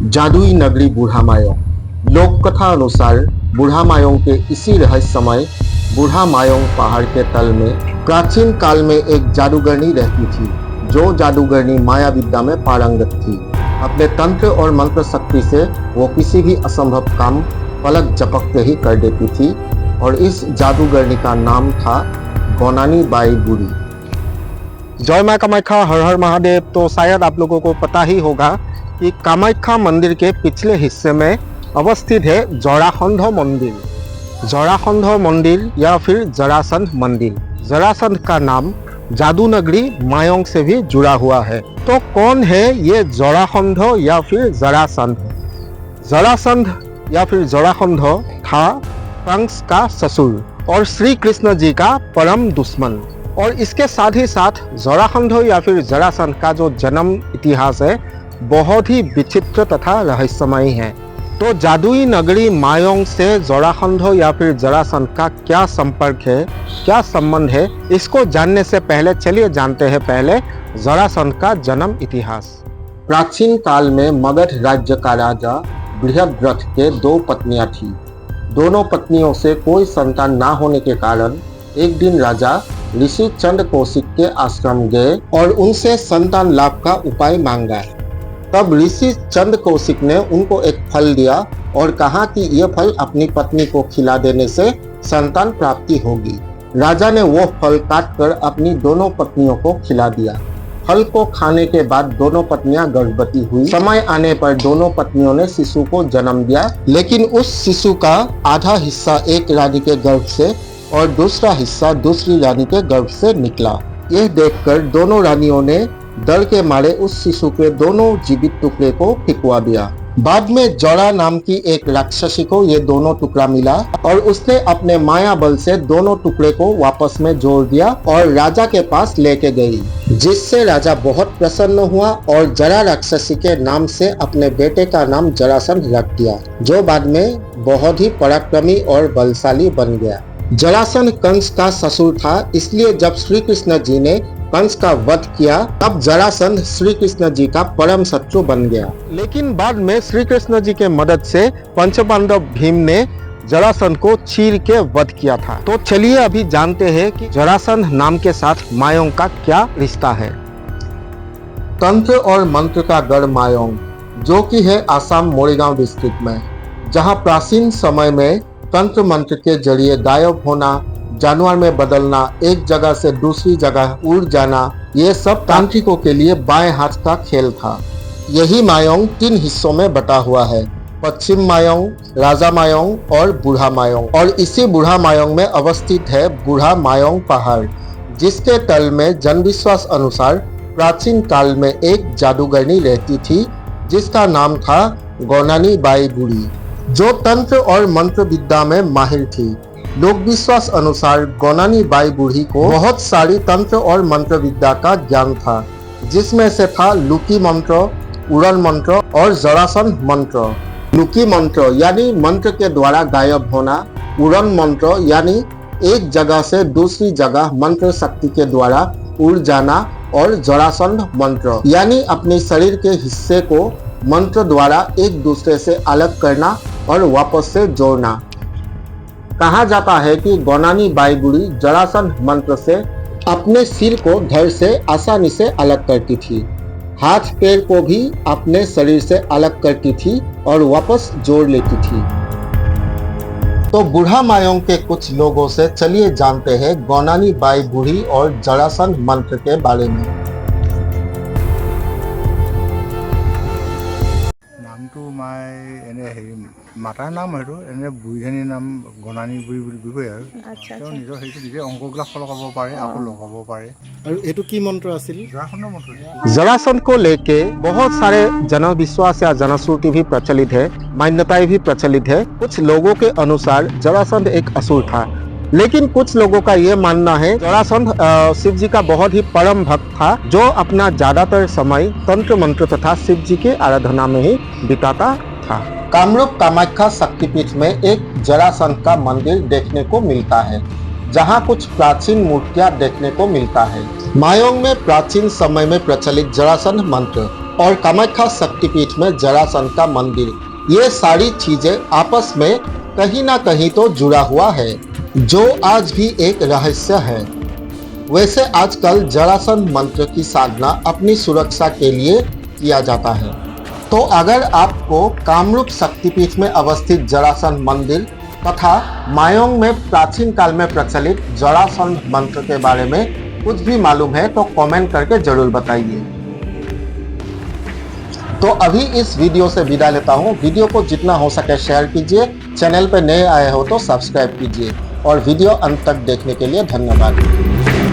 जादुई नगरी बूढ़ा मायोंग। लोक कथा अनुसार बूढ़ा मायोंग के इसी रहस्यमय बूढ़ा मायोंग पहाड़ के तल में प्राचीन काल में एक जादूगरनी रहती थी, जो जादूगरनी माया विद्या में पारंगत थी। अपने तंत्र और मंत्र शक्ति से वो किसी भी असंभव काम पलक झपकते ही कर देती थी और इस जादूगरनी का नाम था गोनानी बाई बूढ़ी। जय मां कामाख्या, हर हर महादेव। तो शायद आप लोगों को पता ही होगा कि कामाख्या मंदिर के पिछले हिस्से में अवस्थित है जरासंध मंदिर। जरासंध मंदिर या फिर जरासंध मंदिर, जरासंध का नाम जादू नगरी मायोंग से भी जुड़ा हुआ है। तो कौन है ये जरासंध या फिर जरासंध? जरासंध या फिर जरासंध था कंस का ससुर और श्री कृष्ण जी का परम दुश्मन। और इसके साथ ही साथ जरासंध या फिर जरासंध का जो जन्म इतिहास है बहुत ही विचित्र तथा रहस्यमय है। तो जादुई नगरी मायोंग से जरासंध या फिर जरासंध का क्या संपर्क है, क्या संबंध है, इसको जानने से पहले चलिए जानते हैं पहले जरासंध का जन्म इतिहास। प्राचीन काल में मगध राज्य का राजा बृहद्रथ के 2 पत्नियां थी। दोनों पत्नियों से कोई संतान ना होने के कारण एक दिन राजा ऋषि चंद कौशिक के आश्रम गए और उनसे संतान लाभ का उपाय मांगा। तब ऋषि चंद कौशिक ने उनको एक फल दिया और कहा कि यह फल अपनी पत्नी को खिला देने से संतान प्राप्ति होगी। राजा ने वो फल काटकर अपनी दोनों पत्नियों को खिला दिया। फल को खाने के बाद दोनों पत्नियां गर्भवती हुई। समय आने पर दोनों पत्नियों ने शिशु को जन्म दिया, लेकिन उस शिशु का आधा हिस्सा एक रानी के गर्भ से और दूसरा हिस्सा दूसरी रानी के गर्भ से निकला। यह देखकर दोनों रानियों ने डर के मारे उस शिशु के दोनों जीवित टुकड़े को फेंकवा दिया। बाद में जरा नाम की एक राक्षसी को ये दोनों टुकड़ा मिला और उसने अपने माया बल से दोनों टुकड़े को वापस में जोड़ दिया और राजा के पास लेके गई, जिससे राजा बहुत प्रसन्न हुआ और जरा राक्षसी के नाम से अपने बेटे का नाम जरासंध रख दिया, जो बाद में बहुत ही पराक्रमी और बलशाली बन गया। जरासंध कंस का ससुर था, इसलिए जब श्री कृष्ण जी ने कंस का वध किया तब जरासंध श्री कृष्ण जी का परम शत्रु बन गया। लेकिन बाद में श्री कृष्ण जी के मदद से पंचपांडव भीम ने जरासंध को चीर के वध किया था। तो चलिए अभी जानते हैं कि जरासंध नाम के साथ मायोंग का क्या रिश्ता है। तंत्र और मंत्र का गढ़ मायोंग, जो कि है आसाम मोरीगांव डिस्ट्रिक्ट में, जहां प्राचीन समय में तंत्र मंत्र के जरिए गायब होना, जानवर में बदलना, एक जगह से दूसरी जगह उड़ जाना, ये सब तांत्रिकों के लिए बाएं हाथ का खेल था। यही मायोंग 3 हिस्सों में बटा हुआ है, पश्चिम मायोंग, राजा मायोंग और बूढ़ा मायोंग। और इसी बूढ़ा मायोंग में अवस्थित है बूढ़ा मायोंग पहाड़, जिसके तल में जनविश्वास अनुसार प्राचीन काल में एक जादूगरनी रहती थी, जिसका नाम था गोनानी बाई बूढ़ी, जो तंत्र और मंत्र विद्या में माहिर थी। लोक विश्वास अनुसार गोनानी बाई बूढ़ी को बहुत सारी तंत्र और मंत्र विद्या का ज्ञान था, जिसमें से था लुकी मंत्र, उड़न मंत्र और जरासंध मंत्र। लुकी मंत्र यानी मंत्र के द्वारा गायब होना, उड़न मंत्र यानी एक जगह से दूसरी जगह मंत्र शक्ति के द्वारा उड़ जाना और जरासंध मंत्र यानी अपने शरीर के हिस्से को मंत्र द्वारा एक दूसरे से अलग करना और वापस से जोड़ना। कहा जाता है कि गोनानी बाई बूढ़ी जरासंध मंत्र से अपने सिर को धड़ से आसानी से अलग करती थी, हाथ पैर को भी अपने शरीर से अलग करती थी और वापस जोड़ लेती थी। तो बूढ़ा मायोंग के कुछ लोगों से चलिए जानते हैं गोनानी बाई बूढ़ी और जरासंध मंत्र के बारे में। नामটো मैं एने हेৰি माताৰ नाम সেইটো এনে বুঢ়ীজনীৰ নাম গণানী বুঢ়ী বুলি কয় আৰু তেওঁ নিজৰ সেইটো নিজে অংকবিলাক সলকাব পাৰে, আকৌ লগাব পাৰে। और ये की मंत्र आसिल? জৰাসন্ধ মন্ত্ৰ। जरासंध को लेके बहुत सारे जनविश्वास या जनश्रुति भी प्रचलित है, मान्यताएं भी प्रचलित है। कुछ लोगों के अनुसार जरासंध एक असुर था, लेकिन कुछ लोगों का ये मानना है जरासंध शिव जी का बहुत ही परम भक्त था, जो अपना ज्यादातर समय तंत्र मंत्र तथा शिव जी के आराधना में ही बिताता था। कामरूप कामाख्या शक्तिपीठ में एक जरासंध का मंदिर देखने को मिलता है, जहां कुछ प्राचीन मूर्तियां देखने को मिलता है। मायोंग में प्राचीन समय में प्रचलित जरासंध मंत्र और कामाख्या शक्तिपीठ में जरासंध का मंदिर, ये सारी चीजें आपस में कहीं ना कहीं तो जुड़ा हुआ है, जो आज भी एक रहस्य है। वैसे आजकल जरासंध मंत्र की साधना अपनी सुरक्षा के लिए किया जाता है। तो अगर आपको कामरूप शक्तिपीठ में अवस्थित जरासंध मंदिर तथा मायोंग में प्राचीन काल में प्रचलित जरासंध मंत्र के बारे में कुछ भी मालूम है तो कमेंट करके जरूर बताइए। तो अभी इस वीडियो से विदा लेता हूँ। वीडियो को जितना हो सके शेयर कीजिए, चैनल पर नए आए हो तो सब्सक्राइब कीजिए और वीडियो अंत तक देखने के लिए धन्यवाद।